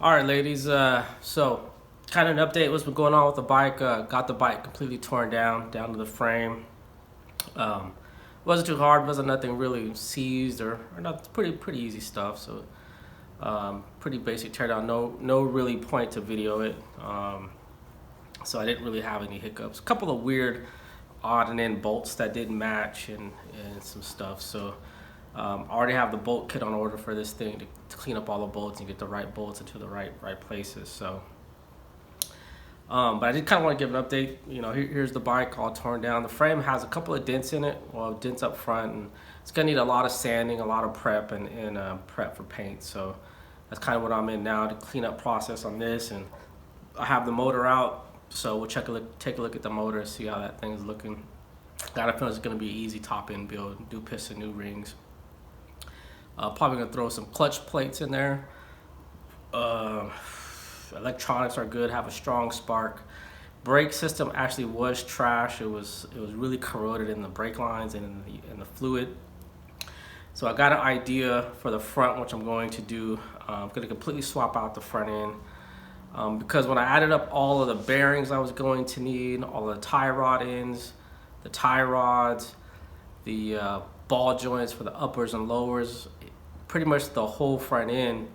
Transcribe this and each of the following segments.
All right, ladies. So, kind of an update. What's been going on with the bike? Got the bike completely torn down to the frame. Um, wasn't too hard. Wasn't nothing really seized or not. Pretty easy stuff. So, pretty basic teardown. No really point to video it. So I didn't really have any hiccups. A couple of weird odd and end bolts that didn't match and some stuff. So. I already have the bolt kit on order for this thing to clean up all the bolts and get the right bolts into the right places. So, but I did kind of want to give an update. You know, here's the bike all torn down. The frame has a couple of dents in it, well, dents up front, and it's gonna need a lot of sanding, a lot of prep, and prep for paint. So that's kind of what I'm in now, to clean up process on this. And I have the motor out, so we'll take a look at the motor and see how that thing's looking. Got a feeling it's gonna be an easy top end build, new piston, new rings. Probably gonna throw some clutch plates in there. Electronics are good, have a strong spark. Brake system actually was trash. It was really corroded in the brake lines and in the fluid. So I got an idea for the front, which I'm going to do. I'm gonna completely swap out the front end because when I added up all of the bearings I was going to need, all of the tie rod ends, the tie rods, the ball joints for the uppers and lowers, pretty much the whole front end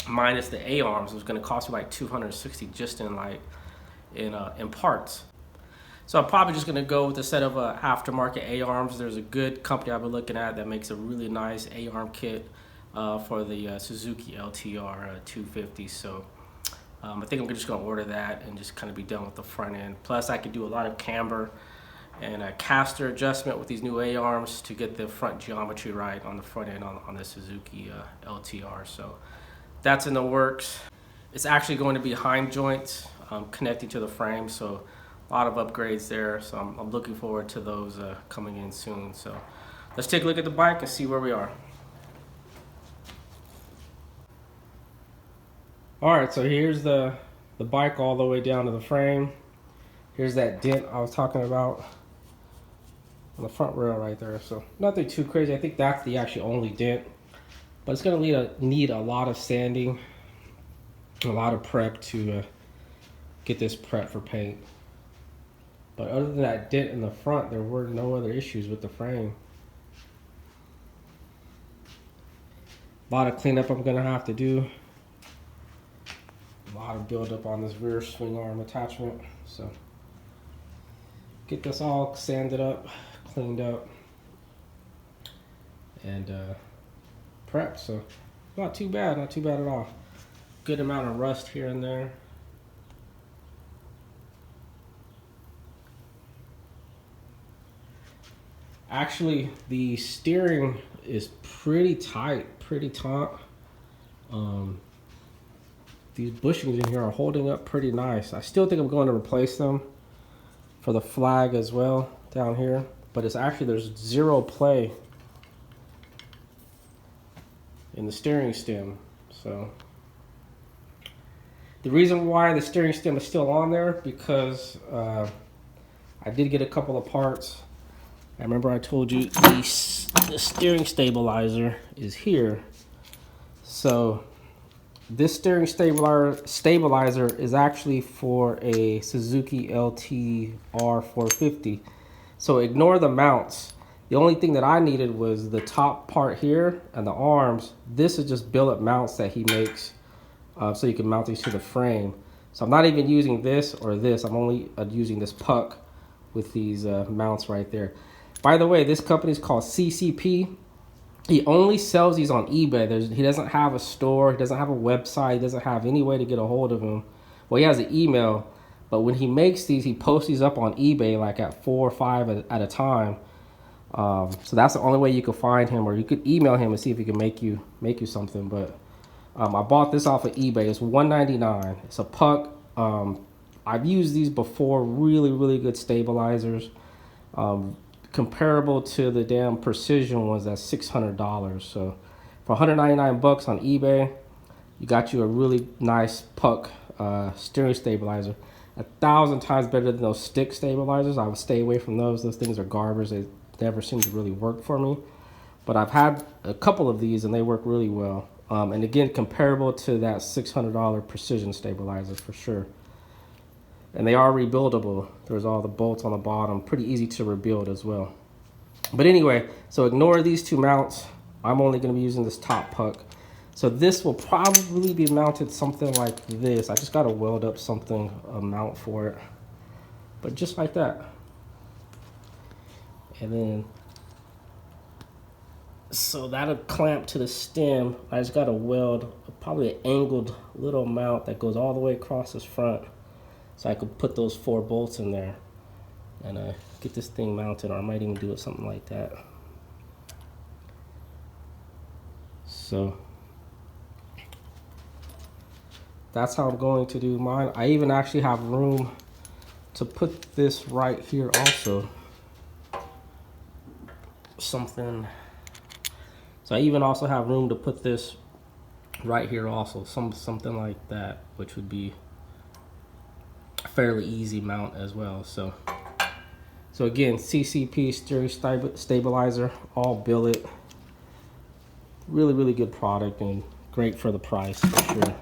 minus the A-arms was going to cost me like $260 just in parts. So I'm probably just going to go with a set of aftermarket A-arms. There's a good company I've been looking at that makes a really nice A-arm kit for the Suzuki LTR 250. So I think I'm just going to order that and just kind of be done with the front end. Plus I could do a lot of camber and a caster adjustment with these new A-arms to get the front geometry right on the front end on the Suzuki LTR. So that's in the works. It's actually going to be hind joints connecting to the frame, so a lot of upgrades there. So I'm looking forward to those coming in soon. So let's take a look at the bike and see where we are. All right, so here's the bike all the way down to the frame. Here's that dent I was talking about on the front rail right there. So nothing too crazy. I think that's the actually only dent, but it's gonna need a lot of sanding, a lot of prep to get this prep for paint. But other than that dent in the front, there were no other issues with the frame. A lot of cleanup I'm gonna have to do. A lot of buildup on this rear swing arm attachment. So get this all sanded up, cleaned up, and prepped. So not too bad at all. Good amount of rust here and there. Actually, the steering is pretty tight, pretty taut. These bushings in here are holding up pretty nice. I still think I'm going to replace them for the flag as well down here, but it's actually, there's zero play in the steering stem. So the reason why the steering stem is still on there, because I did get a couple of parts. I remember I told you the steering stabilizer is here. So this steering stabilizer is actually for a Suzuki LT R450. So ignore the mounts. The only thing that I needed was the top part here and the arms. This is just billet mounts that he makes, so you can mount these to the frame. So I'm not even using this or this. I'm only using this puck with these mounts right there. By the way, this company is called CCP. He only sells these on eBay. He doesn't have a store. He doesn't have a website. He doesn't have any way to get a hold of him. Well, he has an email, but when he makes these, he posts these up on eBay like at 4 or 5 at a time. So that's the only way you can find him, or you could email him and see if he can make you something. But I bought this off of eBay. It's $1.99. It's a puck. I've used these before. Really good stabilizers. Comparable to the damn Precision ones, that's $600. So for 199 bucks on eBay, you got you a really nice puck steering stabilizer. 1,000 times better than those stick stabilizers. I would stay away from those. Those things are garbage. They never seem to really work for me. But I've had a couple of these and they work really well. And again, comparable to that $600 Precision stabilizer for sure. And they are rebuildable. There's all the bolts on the bottom, pretty easy to rebuild as well. But anyway, so ignore these two mounts. I'm only going to be using this top puck. So this will probably be mounted something like this. I just got to weld up something, a mount for it. But just like that. And then, so that'll clamp to the stem. I just got to weld probably an angled little mount that goes all the way across this front. So I could put those 4 bolts in there and get this thing mounted, or I might even do it something like that. So that's how I'm going to do mine. I even actually have room to put this right here also. Something. So I even also have room to put this right here also. Something like that, which would be a fairly easy mount as well. So again, CCP steering stabilizer, all billet. Really, really good product and great for the price for sure.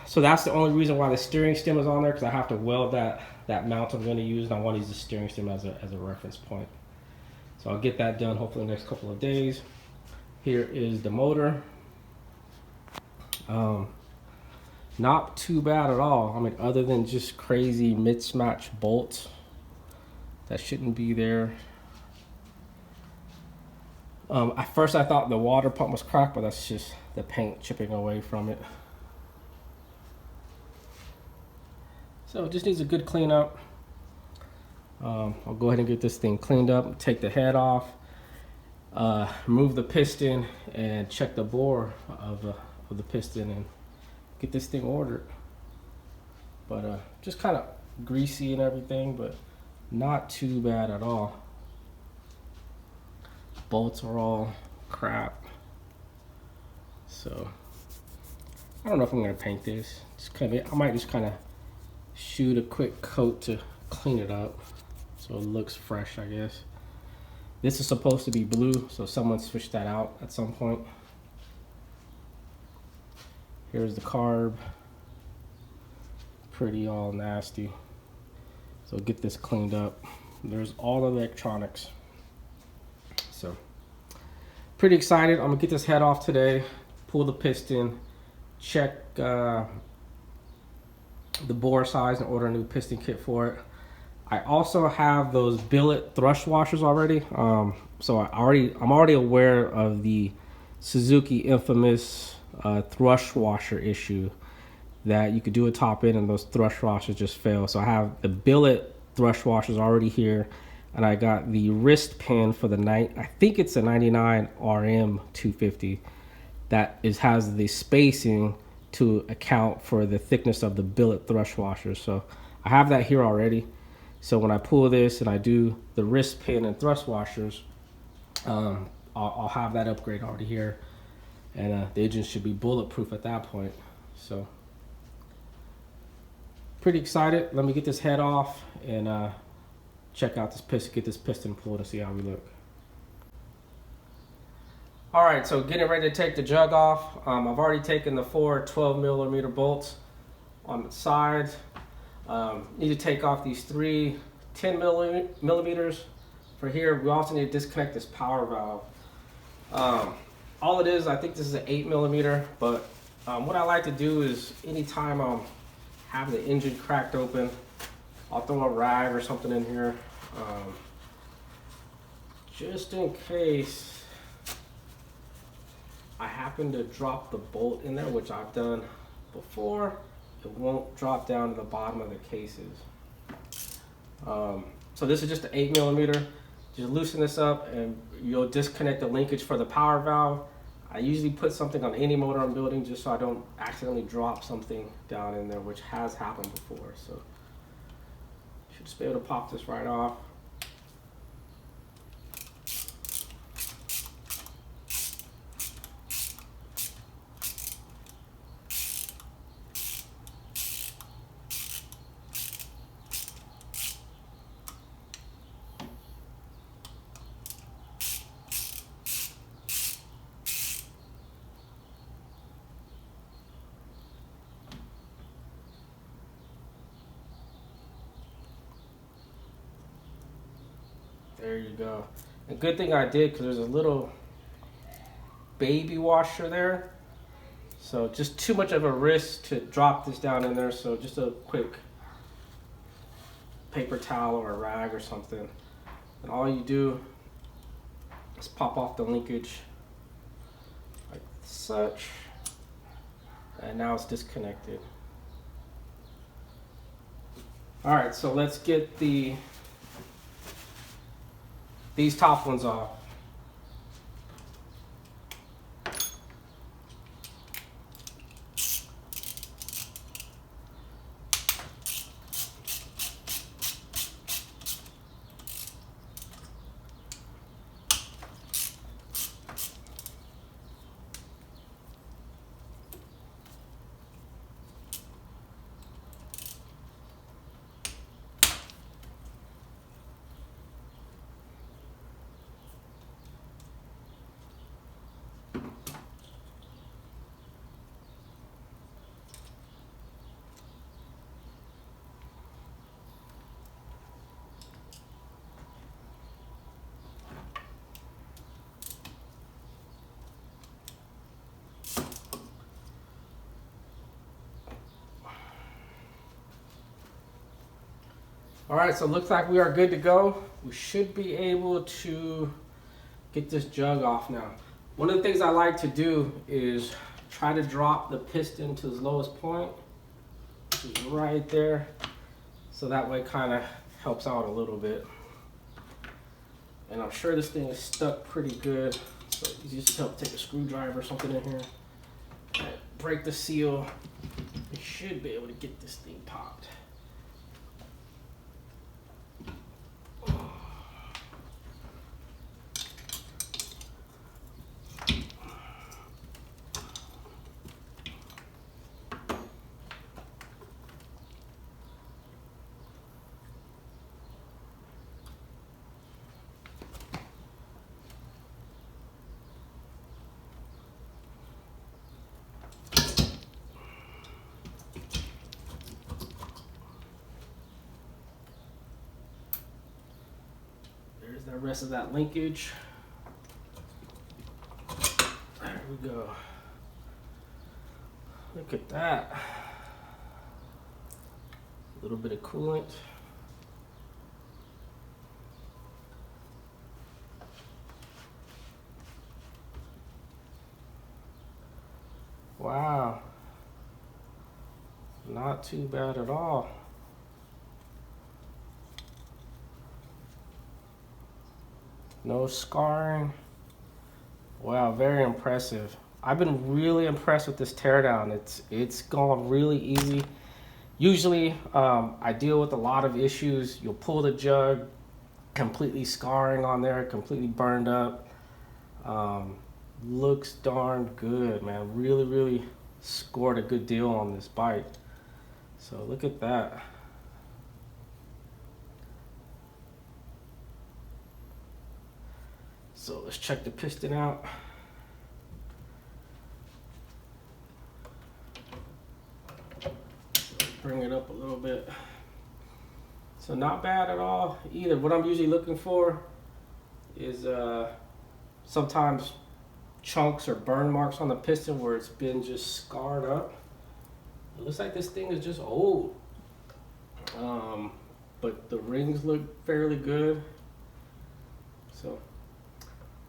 So that's the only reason why the steering stem is on there, because I have to weld that mount I'm going to use, and I want to use the steering stem as a reference point. So I'll get that done hopefully in the next couple of days. Here is the motor. Not too bad at all. I mean, other than just crazy mismatch bolts that shouldn't be there. At first I thought the water pump was cracked, but that's just the paint chipping away from it. So it just needs a good cleanup. I'll go ahead and get this thing cleaned up, take the head off, remove the piston, and check the bore of the piston and get this thing ordered. But just kind of greasy and everything, but not too bad at all. Bolts are all crap. So I don't know if I'm gonna paint this. I might just kind of shoot a quick coat to clean it up so it looks fresh, I guess. This is supposed to be blue, so someone switched that out at some point. Here's the carb. Pretty all nasty. So get this cleaned up. There's all the electronics. So pretty excited. I'm gonna get this head off today, pull the piston, check the bore size, and order a new piston kit for it. I also have those billet thrust washers already. So I'm already aware of the Suzuki infamous thrust washer issue, that you could do a top end and those thrust washers just fail. So I have the billet thrust washers already here, and I got the wrist pin for the I think it's a 99 RM 250 that has the spacing to account for the thickness of the billet thrust washers. So I have that here already. So when I pull this and I do the wrist pin and thrust washers, I'll have that upgrade already here, and the engine should be bulletproof at that point. So pretty excited. Let me get this head off and check out this piston, get this piston pulled and see how we look. All right, so getting ready to take the jug off. I've already taken the 4 12mm bolts on the sides. Need to take off these 3 10mm for here. We also need to disconnect this power valve. All it is, I think this is an 8mm, but what I like to do is anytime I'm having the engine cracked open, I'll throw a rag or something in here, just in case I happen to drop the bolt in there, which I've done before. It won't drop down to the bottom of the cases. So this is just an 8mm. Just loosen this up and you'll disconnect the linkage for the power valve. I usually put something on any motor I'm building just so I don't accidentally drop something down in there, which has happened before. So should just be able to pop this right off. There you go. A good thing I did, because there's a little baby washer there. So just too much of a risk to drop this down in there. So just a quick paper towel or a rag or something. And all you do is pop off the linkage like such. And now it's disconnected. All right, so let's get these top ones off. All right, so it looks like we are good to go. We should be able to get this jug off now. One of the things I like to do is try to drop the piston to its lowest point, which is right there. So that way kind of helps out a little bit. And I'm sure this thing is stuck pretty good. So you just help take a screwdriver or something in here, and break the seal. You should be able to get this thing popped. There's the rest of that linkage. There we go. Look at that. A little bit of coolant. Wow. Not too bad at all. No scarring. Wow, very impressive. I've been really impressed with this teardown. It's gone really easy. Usually I deal with a lot of issues. You'll pull the jug, completely scarring on there, completely burned up. Looks darn good, man. Really scored a good deal on this bike. So look at that. So let's check the piston out. Bring it up a little bit. So not bad at all either. What I'm usually looking for is sometimes chunks or burn marks on the piston where it's been just scarred up. It looks like this thing is just old. But the rings look fairly good. So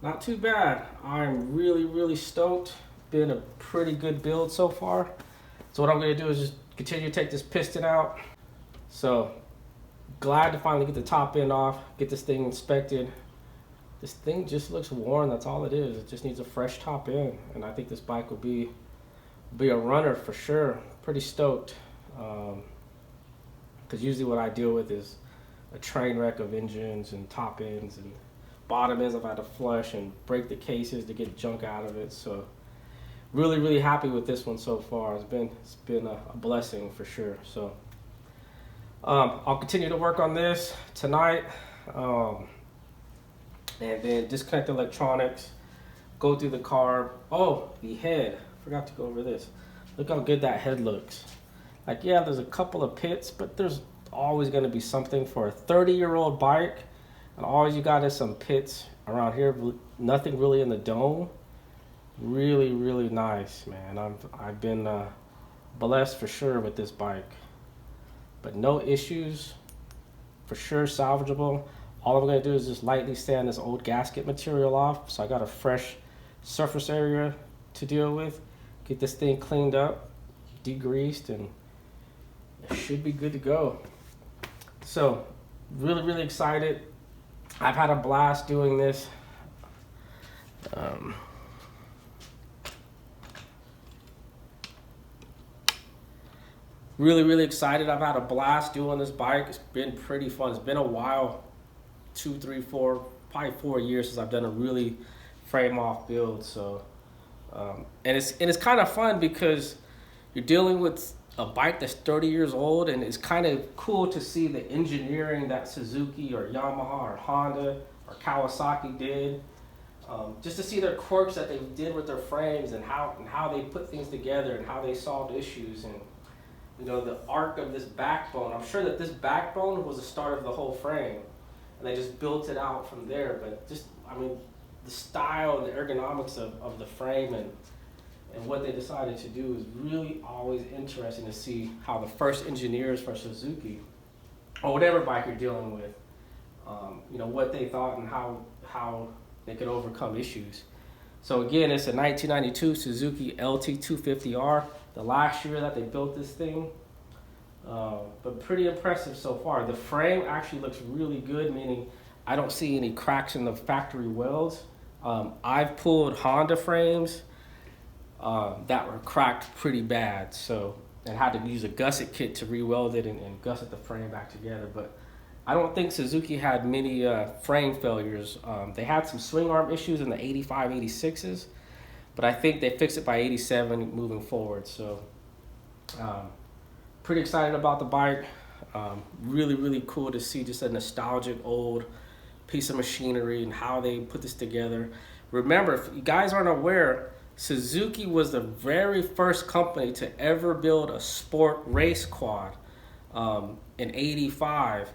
not too bad. I'm really stoked. Been a pretty good build so far. So what I'm gonna do is just continue to take this piston out. So glad to finally get the top end off, get this thing inspected. This thing just looks worn, that's all it is. It just needs a fresh top end. And I think this bike will be a runner for sure. Pretty stoked. Because usually what I deal with is a train wreck of engines and top ends and bottom ends I've had to flush and break the cases to get junk out of it. So really happy with this one so far. It's been a blessing for sure. So I'll continue to work on this tonight, and then disconnect the electronics, go through the car. Oh, the head, forgot to go over this. Look how good that head looks. Like, yeah, there's a couple of pits, but there's always going to be something for a 30-year-old bike. And all you got is some pits around here, nothing really in the dome. Really, really nice, man. I've been blessed for sure with this bike, but no issues, for sure salvageable. All I'm gonna do is just lightly sand this old gasket material off, so I got a fresh surface area to deal with. Get this thing cleaned up, degreased, and it should be good to go. So really, really excited. I've had a blast doing this. Really, really excited. I've had a blast doing this bike. It's been pretty fun. It's been a while, 2, 3, 4, probably 4 years since I've done a really frame off build. So, and it's kind of fun because you're dealing with a bike that's 30 years old, and it's kind of cool to see the engineering that Suzuki or Yamaha or Honda or Kawasaki did. Just to see their quirks that they did with their frames and how they put things together and how they solved issues, and you know, the arc of this backbone. I'm sure that this backbone was the start of the whole frame, and they just built it out from there. But just, I mean, the style and the ergonomics of the frame and what they decided to do is really always interesting to see how the first engineers for Suzuki, or whatever bike you're dealing with, you know, what they thought and how they could overcome issues. So again, it's a 1992 Suzuki LT 250R, the last year that they built this thing. But pretty impressive so far. The frame actually looks really good, meaning I don't see any cracks in the factory welds. I've pulled Honda frames that were cracked pretty bad, so, and had to use a gusset kit to re-weld it and gusset the frame back together. But I don't think Suzuki had many frame failures. They had some swing arm issues in the 85, 86s, but I think they fixed it by 87 moving forward. So pretty excited about the bike. Really, really cool to see just a nostalgic old piece of machinery and how they put this together. Remember, if you guys aren't aware, Suzuki was the very first company to ever build a sport race quad. In 85.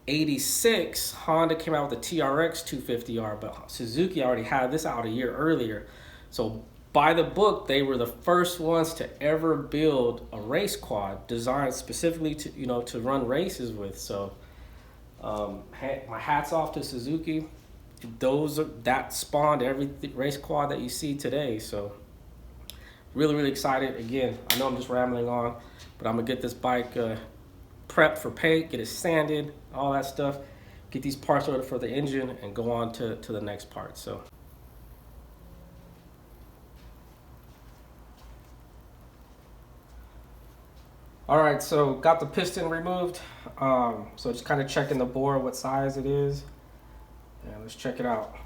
86, Honda came out with the TRX 250R, but Suzuki already had this out a year earlier. So by the book, they were the first ones to ever build a race quad designed specifically to, you know, to run races with. So my hat's off to Suzuki. That spawned every race quad that you see today. So really, really excited. Again, I know I'm just rambling on, but I'm gonna get this bike prepped for paint, get it sanded, all that stuff, get these parts ordered for the engine, and go on to the next part. So all right, so got the piston removed. So just kind of checking the bore, what size it is, and let's check it out.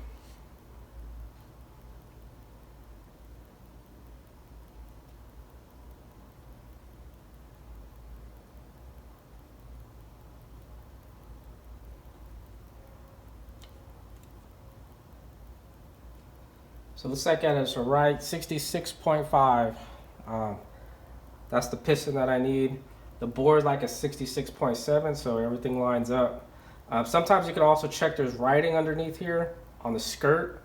So the second is right, 66.5. That's the piston that I need. The bore is like a 66.7, so everything lines up. Sometimes you can also check there's writing underneath here on the skirt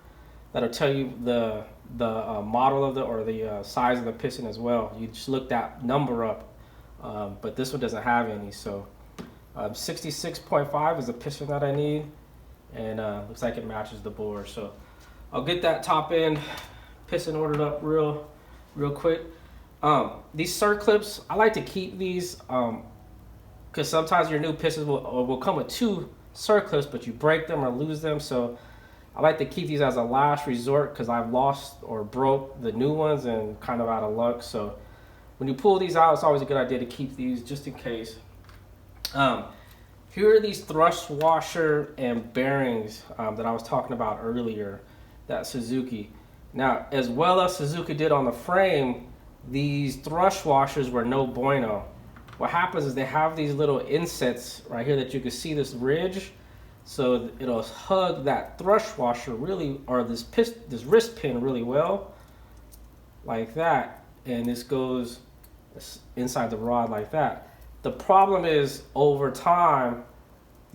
that'll tell you the model of the size of the piston as well. You just look that number up, but this one doesn't have any. So 66.5 is the piston that I need, and looks like it matches the bore. So I'll get that top end piston ordered up real quick. These circlips, I like to keep these because sometimes your new pistons will come with 2 circlips, but you break them or lose them. So I like to keep these as a last resort because I've lost or broke the new ones and kind of out of luck. So when you pull these out, it's always a good idea to keep these just in case. Here are these thrust washer and bearings that I was talking about earlier, that Suzuki. Now, as well as Suzuki did on the frame, these thrust washers were no bueno. What happens is they have these little insets right here that you can see this ridge, so it'll hug that thrust washer really, or this wrist pin really well, like that, and this goes inside the rod like that. The problem is over time,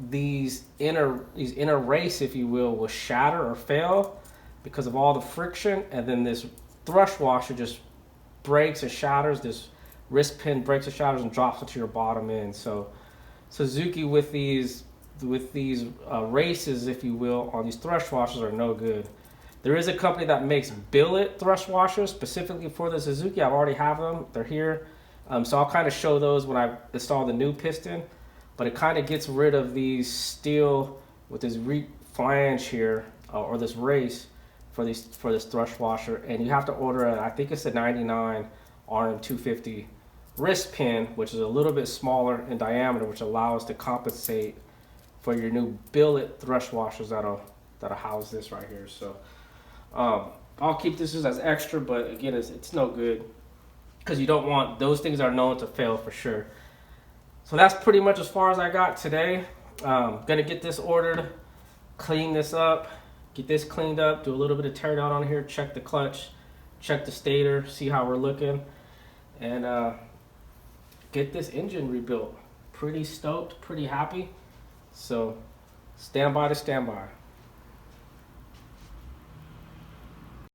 these inner race, if you will shatter or fail because of all the friction, and then this thrush washer just breaks and shatters. This wrist pin breaks and shatters and drops into your bottom end. So Suzuki with these races, if you will, on these thrush washers are no good. There is a company that makes billet thrush washers specifically for the Suzuki. I already have them. They're here. So I'll kind of show those when I install the new piston. But it kind of gets rid of these steel with this flange here, or this race for this thrush washer. And you have to order I think it's a 99 RM250 wrist pin, which is a little bit smaller in diameter, which allows to compensate for your new billet thrush washers that'll house this right here. So I'll keep this as extra, but again, it's no good because you don't want, those things are known to fail for sure. So that's pretty much as far as I got today. Gonna get this ordered, clean this up, get this cleaned up, do a little bit of tear down on here, check the clutch, check the stator, see how we're looking, and get this engine rebuilt. Pretty stoked, pretty happy. So stand by to stand by.